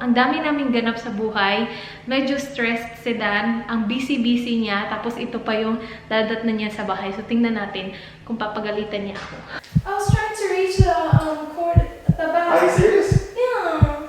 Ang dami naming ganap sa buhay. Medyo stressed si Dan. Ang busy-busy niya. Tapos ito pa yung dadat na niya sa bahay. So, tingnan natin kung papagalitan niya ako. I was trying to reach the cord at the back. Are you serious? Yeah.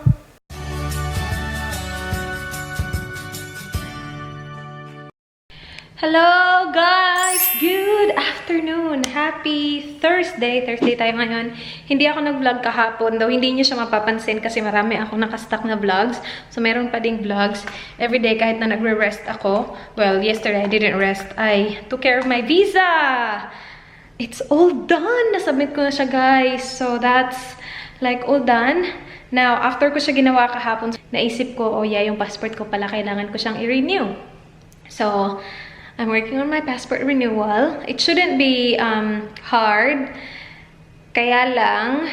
Hello guys! Good afternoon! Happy Thursday! Thursday tayo ngayon. Hindi ako nag-vlog kahapon, though hindi niyo siya mapapansin kasi marami akong nakastock na vlogs. So meron pa ding vlogs everyday kahit na nagre-rest ako. Well, yesterday I didn't rest. I took care of my visa! It's all done! Nasubmit ko na siya guys. So that's like all done. Now, after ko siya ginawa kahapon, naisip ko, oh yeah, yung passport ko pala kailangan ko siyang i-renew. So, I'm working on my passport renewal. It shouldn't be hard. Kaya lang,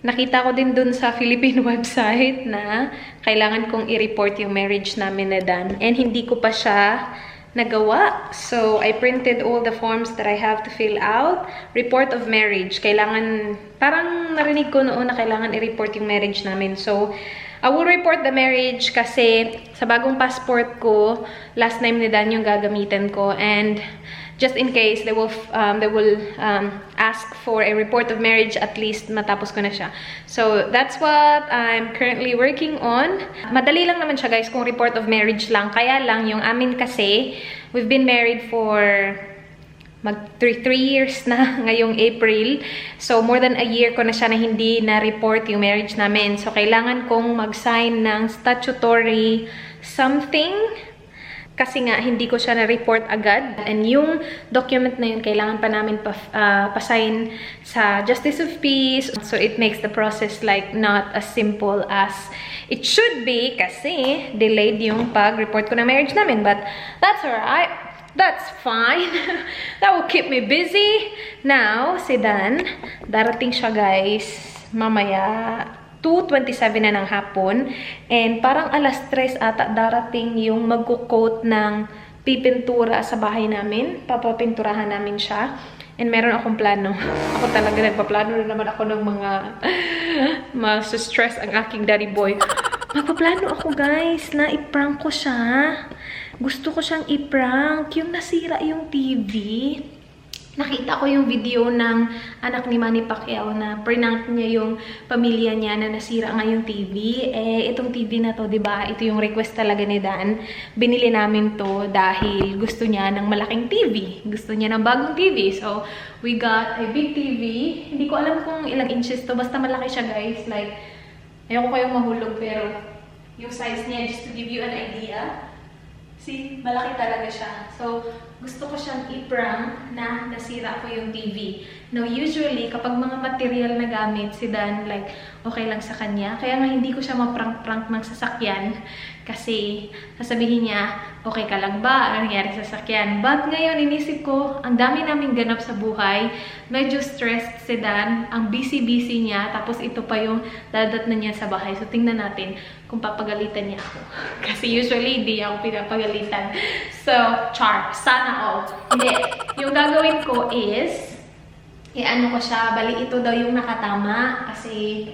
nakita ko din dun sa Philippine website na kailangan kong i-report yung marriage namin na Dan. And hindi ko pa siya nagawa. So, I printed all the forms that I have to fill out. Report of marriage. Kailangan, parang narinig ko noon na kailangan i-report yung marriage namin. So, I will report the marriage kasi sa bagong passport ko, last name ni Dan yung gagamitin ko. And just in case they will ask for a report of marriage, at least matapos ko na siya. So that's what I'm currently working on. Madali lang naman siya guys kung report of marriage lang. Kaya lang yung amin kasi, we've been married for mag 3 years na ngayong April. So, more than a year ko na siya na hindi na-report yung marriage namin. So, kailangan kong mag-sign ng statutory something. Kasi nga, hindi ko siya na-report agad. And yung document na yun, kailangan pa namin pa-sign sa Justice of Peace. So, it makes the process like not as simple as it should be kasi delayed yung pag-report ko ng marriage namin. But that's alright. That's fine. That will keep me busy. Now, si Dan, darating siya guys, mamaya 2:27 na ng hapon. And parang alas 3 ata darating yung magko-coat ng pipintura sa bahay namin. Papapinturahan namin siya. And meron akong plano. Ako talaga nagpaplano na naman ako ng mga mas-stress ang aking daddy boy. Magpaplano ako guys na i-prank ko siya. Gusto ko siyang i-prank. Yung nasira yung TV. Nakita ko yung video ng anak ni Manny Pacquiao na prank niya yung pamilya niya na nasira nga yung TV. Eh, itong TV na to, diba? Ito yung request talaga ni Dan. Binili namin to dahil gusto niya ng malaking TV. Gusto niya ng bagong TV. So, we got a big TV. Hindi ko alam kung ilang inches to. Basta malaki siya guys. Like, ayoko kayong mahulog pero yung size niya, just to give you an idea. See, malaki talaga siya. So, gusto ko siyang i-prank na nasira ko yung TV. Now, usually, kapag mga material na gamit, si Dan, like, okay lang sa kanya. Kaya nga, hindi ko siya ma-prank-prank ng sasakyan. Kasi, sasabihin niya, okay ka lang ba? Ano nangyari sa sasakyan? But ngayon, inisip ko, ang dami naming ganap sa buhay. Medyo stressed si Dan. Ang busy-busy niya. Tapos, ito pa yung dadat na niya sa bahay. So, tingnan natin kung papagalitan niya ako. Kasi usually, hindi ako pinapagalitan. So, char. Sana all. Hindi. Yung gagawin ko is, ano ko siya, bali ito daw yung nakatama. Kasi,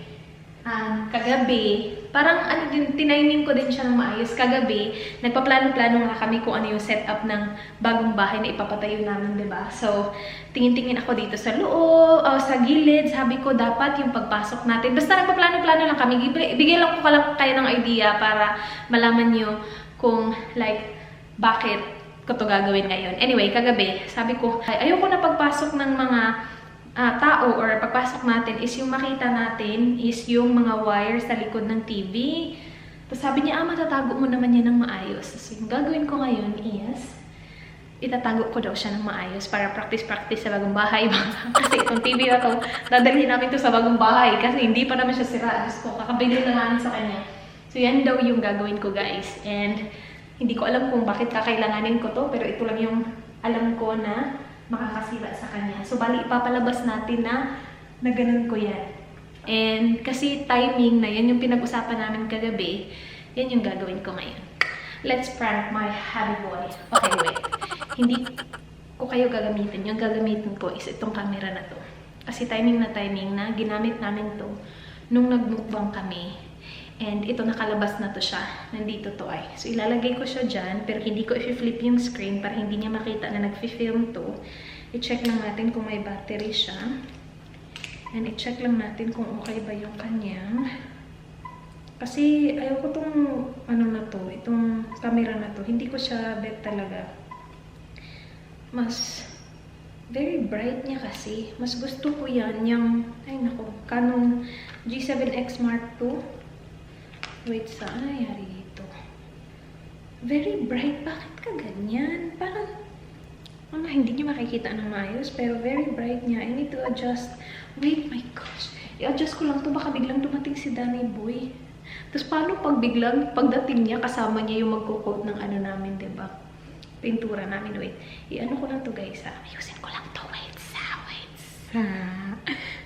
kagabi, parang ano din, tiniming ko din siya ng maayos. Kagabi, nagpaplano-plano nga kami kung ano yung setup ng bagong bahay na ipapatayo namin, diba? So, tingin-tingin ako dito sa loob, sa gilid. Sabi ko, dapat yung pagpasok natin. Basta nagpaplano-plano lang kami. Bigay lang ko kayo ng idea para malaman nyo kung, like, bakit ko to gagawin ngayon. Anyway, kagabi, sabi ko, ayoko na pagpasok ng mga tao or pagpasok natin is yung makita natin is yung mga wires sa likod ng TV. Tapos sabi niya, matatago mo naman yan ng maayos. So, yung gagawin ko ngayon is, itatago ko daw siya ng maayos para practice-practice sa bagong bahay. Kasi itong TV na to, dadalhin namin to sa bagong bahay kasi hindi pa naman siya sira. Diyos ko, kakabili na namin sa kanya. So, yan daw yung gagawin ko, guys. And, hindi ko alam kung bakit kakailanganin ko to, pero ito lang yung alam ko na makakasira sa kanya. So, bali, ipapalabas natin na ganun ko yan. And, kasi timing na yan yung pinag-usapan namin kagabi, yan yung gagawin ko ngayon. Let's prank my hubby boy. Okay, wait. Hindi ko kayo gagamitin. Yung gagamitin ko is itong camera na to. Kasi timing na ginamit namin to nung nagmukbang kami. And ito, nakalabas na to siya. Nandito to ay. So, ilalagay ko siya dyan, pero hindi ko i-flip yung screen para hindi niya makita na nag-film to. I-check lang natin kung may battery siya. And i-check lang natin kung okay ba yung kanyang. Kasi, ayoko tong, ano na to, itong camera na to. Hindi ko siya bet talaga. Mas, very bright niya kasi. Mas gusto ko yan, yung, ay nako, Canon G7X Mark II. Wait, saan nangyari ito? Very bright. Bakit ka ganyan? Parang, hindi niyo makikita ng maayos, pero very bright niya. I need to adjust. Wait, my gosh. I-adjust ko lang to. Baka biglang dumating si Danny Boy. Tapos, paano pag biglang, pagdating niya, kasama niya yung magko-coat ng ano namin, diba? Pintura namin. Wait. I-ano ko lang to, guys, ha? Ayusin ko lang to. Wait, sa.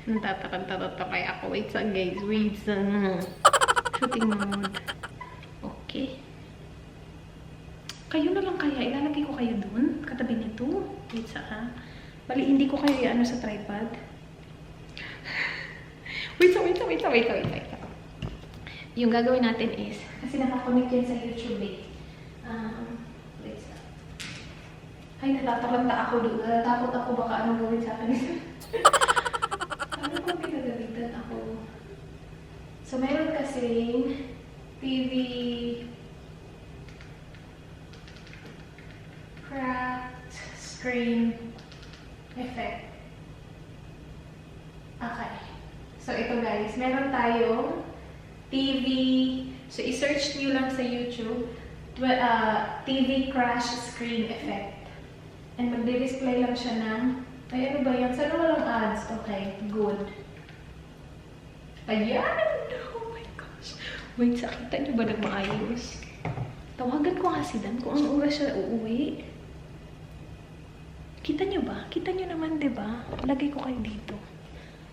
Natatakot kaya ako. Wait, sa, guys. Wait, sa. Shooting mode. Okay. Kayo na lang kaya. Ilalagay ko kayo dun. Katabi nito. Wait sa ha. Bali, hindi ko kayo i-ano sa tripod. Wait. Yung gagawin natin is, kasi nakakonect yan sa YouTube eh. Wait sa. Ay, natatakot ako doon. Natatakot ako baka anong gawin sa akin. Ano kung pinagalitan ako? So, meron kasing TV cracked screen effect. Okay. So, ito guys. Meron tayong TV. So, i-search nyo lang sa YouTube. TV crash screen effect. And magdi-display lang siya ng, ay ano ba yan? Sana walang ads? Okay. Good. Ayan! Oh my gosh. Wait, sakita niyo ba nagmaayos? Tawagan ko nga si Dan kung anong oras siya uuwi. Kita niyo ba? Kita niyo naman, diba? Lagay ko kayo dito.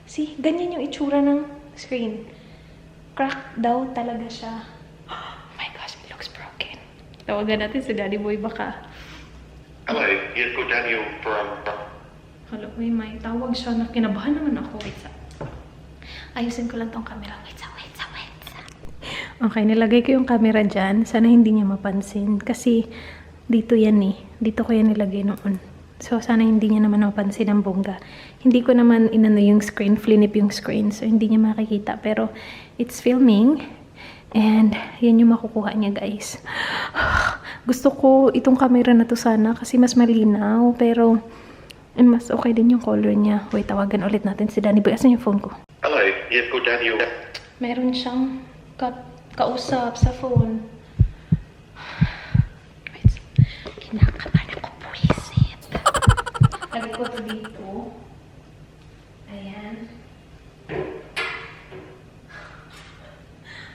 See? Ganyan yung itsura ng screen. Crack daw talaga siya. Oh my gosh, it looks broken. Tawagan natin si Daddy Boy baka. Hello, yes, good Daniel from... Hello, may tawag siya na kinabahan naman ako. Wait, ayusin ko lang tong camera. Wait. Okay, nilagay ko yung camera dyan. Sana hindi niya mapansin. Kasi, dito yan eh. Dito ko yan nilagay noon. So, sana hindi niya naman mapansin ang bongga. Hindi ko naman inano yung screen, flinip yung screen. So, hindi niya makikita. Pero, it's filming. And, yan yung makukuha niya, guys. Gusto ko itong camera na to sana kasi mas malinaw. Pero, mas okay din yung color niya. Wait, tawagan ulit natin si Danny Boy. Asan yung phone ko? Hello, yes, good Daniel. Meron siyang kausap sa phone. Wait, kinakabahan ako, buwisit. Lagay ko ito dito. Ayan.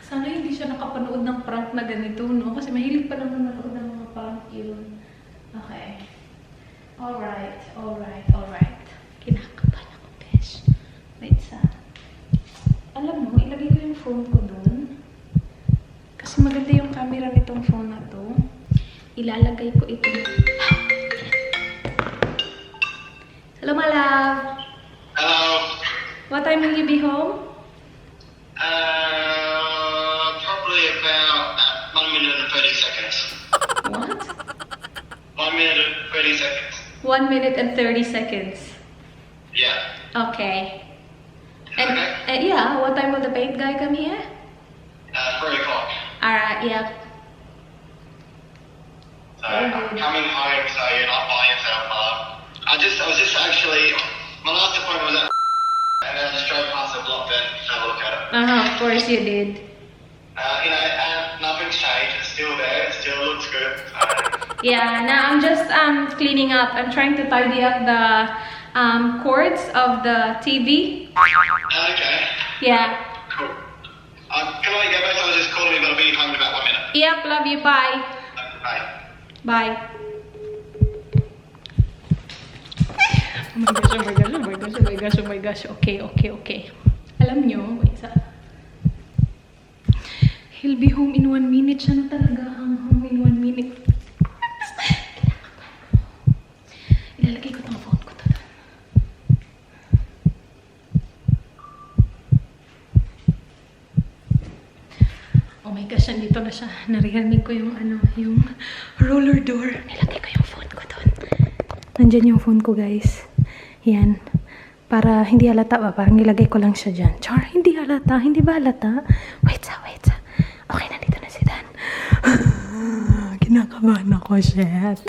Sana hindi siya nakapanood ng prank na ganito, no? Kasi mahilig pa naman manood ng mga prank yun. Okay. Alright. Kinakabahan ako, besh. Wait, alam mo, ilagay ko yung phone ko dun. Kasi maganda yung camera nitong phone na to. Ilalagay ko ito. Hello, my love. Hello. What time will you be home? Probably about 1 minute and 30 seconds. What? 1 minute and 30 seconds. 1 minute and 30 seconds. Yeah. Okay. Okay. And yeah, what time will the paint guy come here? 3 o'clock. Alright, yeah. So, I'm coming home, so you're not by yourself, I was just actually, my last appointment was at and then I just drove past the block then to have a look at it. Of course you did. Nothing's changed. It's still there. It still looks good. Yeah, now I'm just cleaning up. I'm trying to tidy up the cords of the TV. Okay. Yeah. Cool. Can I get back? I was just calling me, but I'll be home in about 1 minute. Yep, love you. Bye. Bye. Bye. Oh my gosh. Okay. Alam nyo, wait sa... He'll be home in 1 minute. Siya na talaga ang home in 1 minute. Ilalagay ko tong phone ko to doon. guys, nandito na siya. Naririnig ko yung yung roller door. Nilagay ko yung phone ko doon. Nandyan yung phone ko, guys. Yan. Para hindi halata ba? Parang nilagay ko lang siya dyan. Char, hindi halata. Hindi ba halata? Wait sa. Okay, nandito na si Dan. Kinakabahan ako, shit.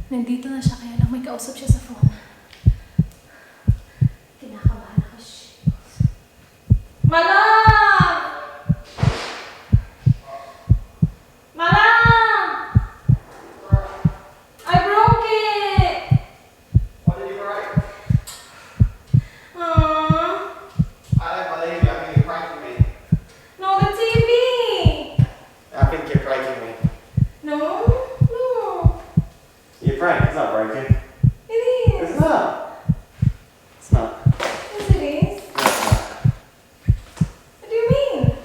Nandito na siya, kaya lang may kausap siya sa phone. Kinakabahan ako, shit. Malam! Malam! I broke it! What did you write? Aww. I don't believe you. I think you're pranking me. No, the TV! I think you're pranking me. No? No. You're pranking. It's not broken. It is. It's not. It's not. Yes, it is. No, it's not. What do you mean?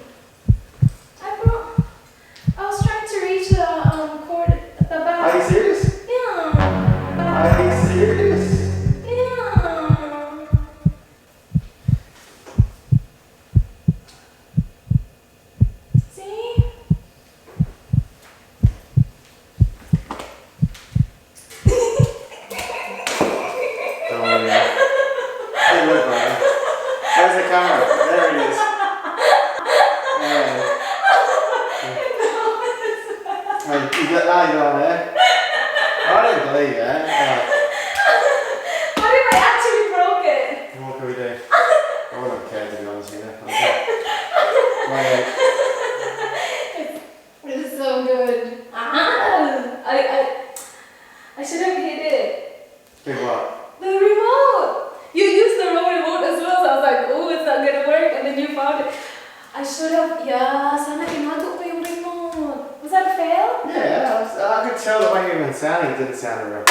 I was trying to reach the cord at the back. Are you serious? Yeah. Are you serious? Yeah. See? Don't worry. Hey, look, Brian. Where's the camera? There it is. There it is. Hey, you got that on there? I don't believe it. Right. What if I actually broke it? What can we do? I wouldn't care, to be honest with you. Wait. This is so good. I should have hit it. Big what? The remote. You used the wrong remote as well, so I was like, oh, it's not gonna work, and then you found it. I should have. Yeah, sana inato ko yung remote. Was that a fail? Yeah, I could tell the way you even sounded. It didn't sound real.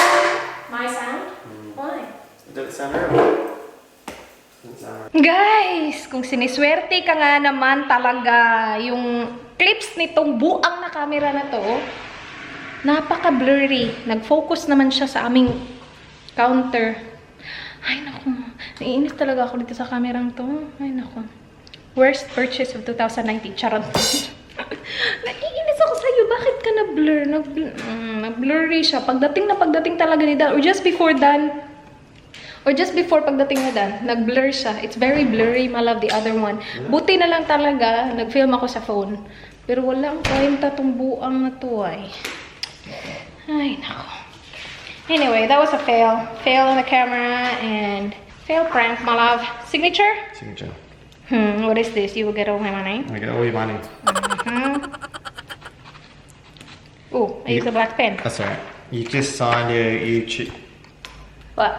My sound? Why? It didn't sound real. Didn't sound real. Guys, kung siniswerte ka nga naman talaga yung clips nitong buang na camera na to, napaka-blurry. Nag-focus naman siya sa aming counter. Ay, naku. Naiinis talaga ako dito sa kamerang to. Ay, naku. Worst purchase of 2019. Charot. Naiinis ako sa'yo. Bakit ka na-blur? Nag-blurry siya. Pagdating talaga ni Dan, or just before pagdating na Dan, nag-blur siya. It's very blurry, my love, the other one. Buti na lang talaga, nag-film ako sa phone. Pero walang kwenta tong buang na to ay. Ay, nako. Anyway, that was a fail. Fail on the camera and fail prank, my love. Signature? Signature. What is this? You will get all my money? I get all your money. Oh, I used a black pen. That's alright. You just signed your YouTube. What?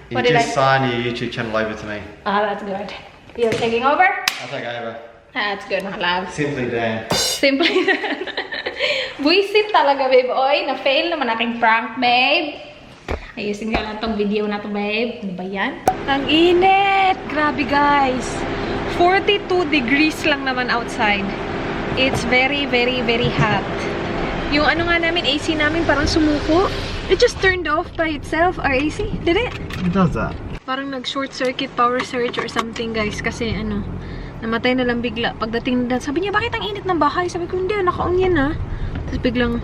You What did I? just signed your YouTube channel over to me. Ah, that's good. You're taking over? I'll take over. That's good, my love. Simply Dan. Simply Buisit talaga, babe. Oy, na-fail naman aking prank, babe. Ayusin ka lang tong video na to, babe. Ano ba yan? Ang init! Grabe, guys. 42 degrees lang naman outside. It's very, very, very hot. Yung ano nga namin, AC namin parang sumuko. It just turned off by itself, our AC. Did it? It does that. Parang nag-short circuit power surge or something, guys. Kasi ano, namatay na lang bigla. Pagdating na, sabi niya, bakit ang init ng bahay? Sabi ko, hindi, naka-on yan ha. Tapos biglang,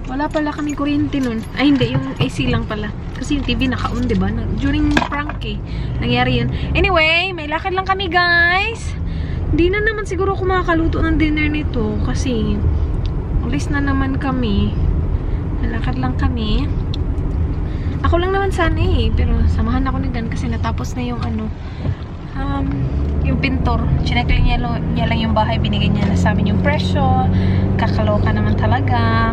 wala pala kami kuryente nun. Ay, hindi, yung AC lang pala. Kasi yung TV naka-on, diba? During prank eh. Nangyari yun. Anyway, may lakad lang kami, guys. Hindi na naman siguro ako makakaluto ng dinner nito. Kasi, ulis na naman kami. Nalakad lang kami. Ako lang naman sana eh. Pero samahan ako ni Dan kasi natapos na yung ano, yung pintor. Chinek niya lang yung bahay. Binigay niya na sa amin yung presyo. Kakaloka naman talaga.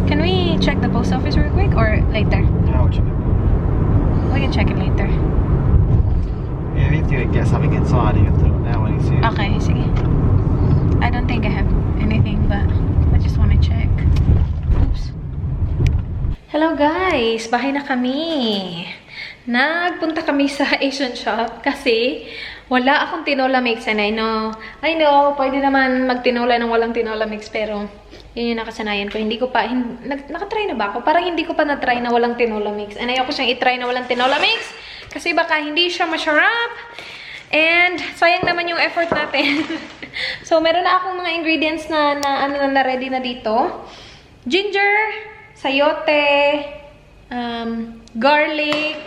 Can we check the post office real quick or later? Yeah, I'll check it. We can check it later. Yeah, if you get something inside, you have to do it now when you see it. Okay, sige. I don't think I have anything, but I just want to check. Oops. Hello guys! Bahay na kami. Nagpunta kami sa Asian shop kasi Wala akong tinola mix and I know, pwede naman magtinola ng walang tinola mix pero yun yung nakasanayan ko. Hindi ko pa, nakatry na ba ako? Parang hindi ko pa na-try na walang tinola mix. And ayoko siyang i-try na walang tinola mix kasi baka hindi siya masarap. And sayang naman yung effort natin. So, meron na akong mga ingredients na ready na dito. Ginger, sayote, garlic,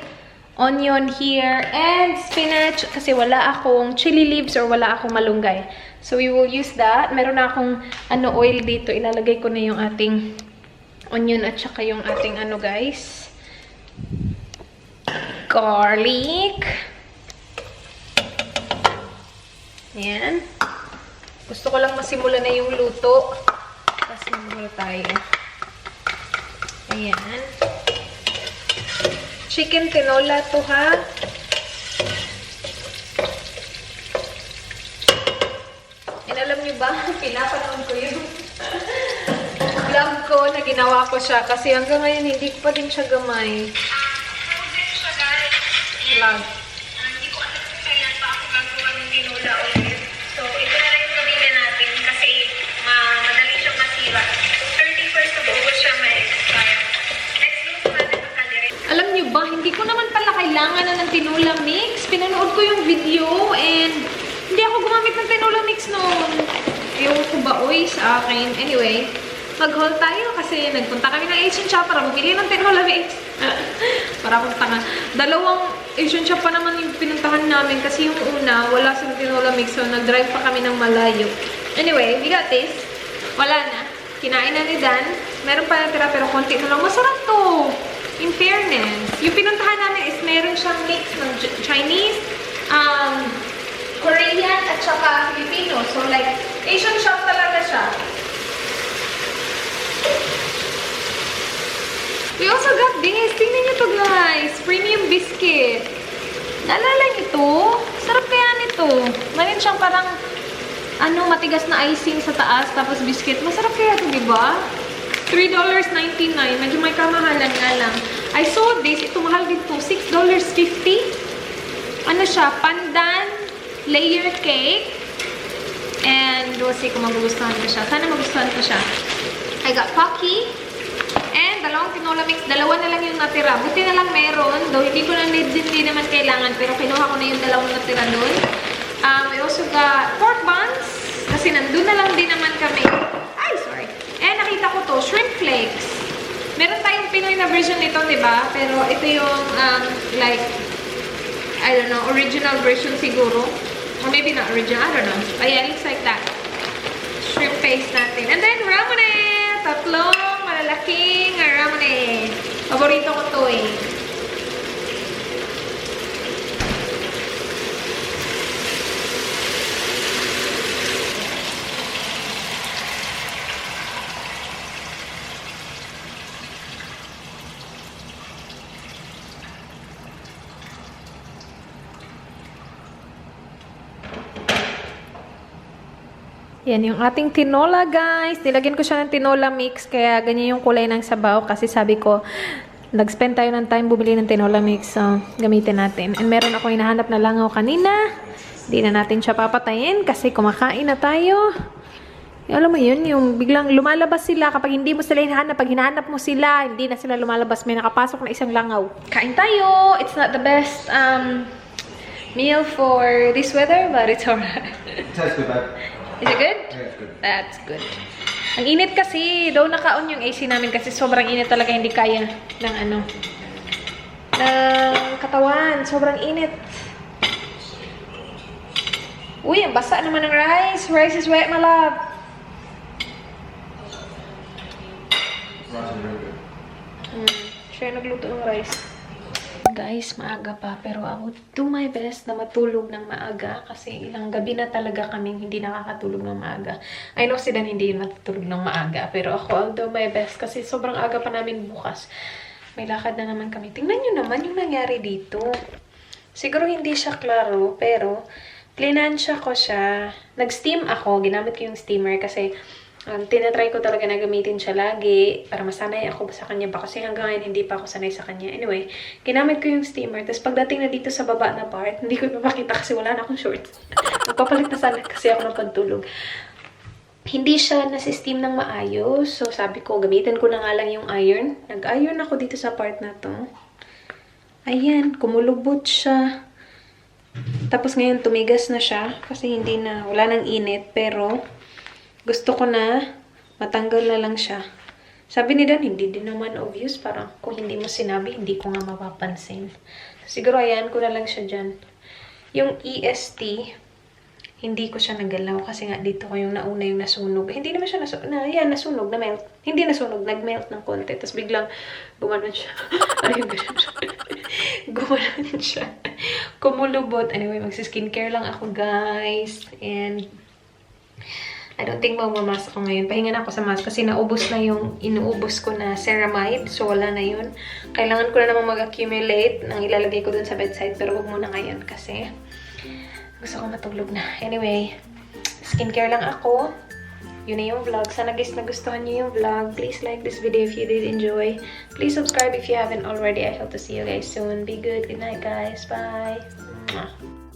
onion here, and spinach kasi wala akong chili leaves or wala akong malunggay. So, we will use that. Meron na akong oil dito. Ilalagay ko na yung ating onion at saka yung ating guys. Garlic. Ayan. Gusto ko lang masimula na yung luto. Tapos magmula tayo. Ayan. Chicken tinola to ha. And alam niyo ba, pinapanood ko yung vlog ko na ginawa ko siya kasi hanggang ngayon hindi ko pa din siya gamay. Vlog. Hindi ko alam kung kailan pa ako gagawa ng tinola ulit. So, ito na lang yung gamitin natin kasi madali siyang masira. 31st of August siya ma-expire. Next luto natin ang kaliri. Alam niyo ba, hindi ko naman pala kailangan na ng tinola mix. Pinanood ko yung video and hindi ako gumamit ng tinola mix noon. Ewan ko ba, oy, sa akin. Anyway, mag-haul tayo kasi nagpunta kami ng Asian shop para bumili ng tinola mix. Para akong tanga. Dalawang Asian shop pa naman yung pinuntahan namin kasi yung una, wala silang tinola mix. So, nag-drive pa kami ng malayo. Anyway, we got this. Wala na. Kinain na ni Dan. Meron pa natira pero konti na lang. Masarap to. In fairness. Yung pinuntahan namin is meron siyang mix ng Chinese, Korean, at saka Filipino. So, like, Asian shop talaga siya. We also got this. Tingnan nyo to, guys. Premium biscuit. Naalala nyo to? Sarap kaya nito. Meron siyang parang, matigas na icing sa taas, tapos biscuit. Masarap kaya to, diba? $3.99. Medyo may kamahalan nga lang. I saw this. Ito mahal dito. $6.50. Ano siya? Pandan layer cake. And we'll see kung magugustuhan ko siya. Sana magustuhan ko siya. I got Pocky. And dalawang tinola mix. Dalawa na lang yung natira. Buti na lang meron. Though hindi ko na hindi naman kailangan. Pero kinuha ko na yung dalawang natira doon. We also got pork buns. Kasi nandun na lang din naman kami. Ay, sorry. And nakita ko to, shrimp flakes. Meron tayong Pinoy na version nito, diba? Pero ito yung, like, I don't know, original version siguro. Or maybe not original, I don't know. But yeah, it looks like that. Shrimp paste natin. And then, ramonette! Tatlong malalaking ramonette. Paborito ko to eh. Yan yung ating tinola, guys. Nilagyan ko siya ng tinola mix, kaya ganyan yung kulay ng sabaw. Kasi sabi ko, nag-spend tayo ng time bumili ng tinola mix. So, gamitin natin. And meron ako hinahanap na langaw kanina. Hindi na natin siya papatayin kasi kumakain na tayo. Alam mo yun, yung biglang lumalabas sila kapag hindi mo sila hinahanap. Pag hinahanap mo sila, hindi na sila lumalabas. May nakapasok na isang langaw. Kain tayo! It's not the best meal for this weather, but it's alright. Tastes good, babe. Is it good? Yeah, it's good. That's good. Ang init kasi, daw naka-on yung AC namin kasi sobrang init talaga, hindi kaya ng ng katawan. Sobrang init. Uy, ang basa naman ng rice. Rice is wet, my love. Rice is really good. Siya yung nagluto ng rice. Guys, maaga pa. Pero I will do my best na matulog ng maaga. Kasi ilang gabi na talaga kaming hindi nakakatulog ng maaga. I know si Dan hindi natutulog ng maaga. Pero ako, I'll do my best. Kasi sobrang aga pa namin bukas. May lakad na naman kami. Tingnan nyo naman yung nangyari dito. Siguro hindi siya klaro. Pero, plinansya ko siya. Nag-steam ako. Ginamit ko yung steamer kasi Tinatry ko talaga na gamitin siya lagi para masanay ako sa kanya ba kasi hanggang ngayon hindi pa ako sanay sa kanya. Anyway, ginamit ko yung steamer. Tapos pagdating na dito sa baba na part, hindi ko ipapakita kasi wala na akong shorts. Magpapalit na sana kasi ako ng pantulog. Hindi siya nasi-steam ng maayos. So sabi ko, gamitin ko na nga lang yung iron. Nag-iron ako dito sa part na to. Ayan, kumulubot siya. Tapos ngayon tumigas na siya kasi hindi na, wala nang init. Pero gusto ko na matanggal na lang siya. Sabi ni Dan, hindi din naman obvious. Parang kung hindi mo sinabi, hindi ko nga mapapansin. Siguro ayan ko na lang siya dyan. Yung EST, hindi ko siya nagalaw kasi nga dito ko yung nauna yung nasunog. Hindi naman siya nasunog, na-melt. Hindi nasunog, nag-melt ng konti. Tapos biglang gumanon siya. Ano yung ganun siya? Gumanon siya. Kumulubot. Anyway, magsi-skincare lang ako, guys. And I don't think magmamask ako ngayon. Pahinga na ako sa mask kasi naubos na yung inuubos ko na ceramide. So, wala na yun. Kailangan ko na naman mag-accumulate ng ilalagay ko dun sa bedside. Pero huwag muna ngayon kasi gusto ko matulog na. Anyway, skincare lang ako. Yun na yung vlog. Sana guys nagustuhan niyo yung vlog. Please like this video if you did enjoy. Please subscribe if you haven't already. I hope to see you guys soon. Be good. Good night, guys. Bye. Mwah.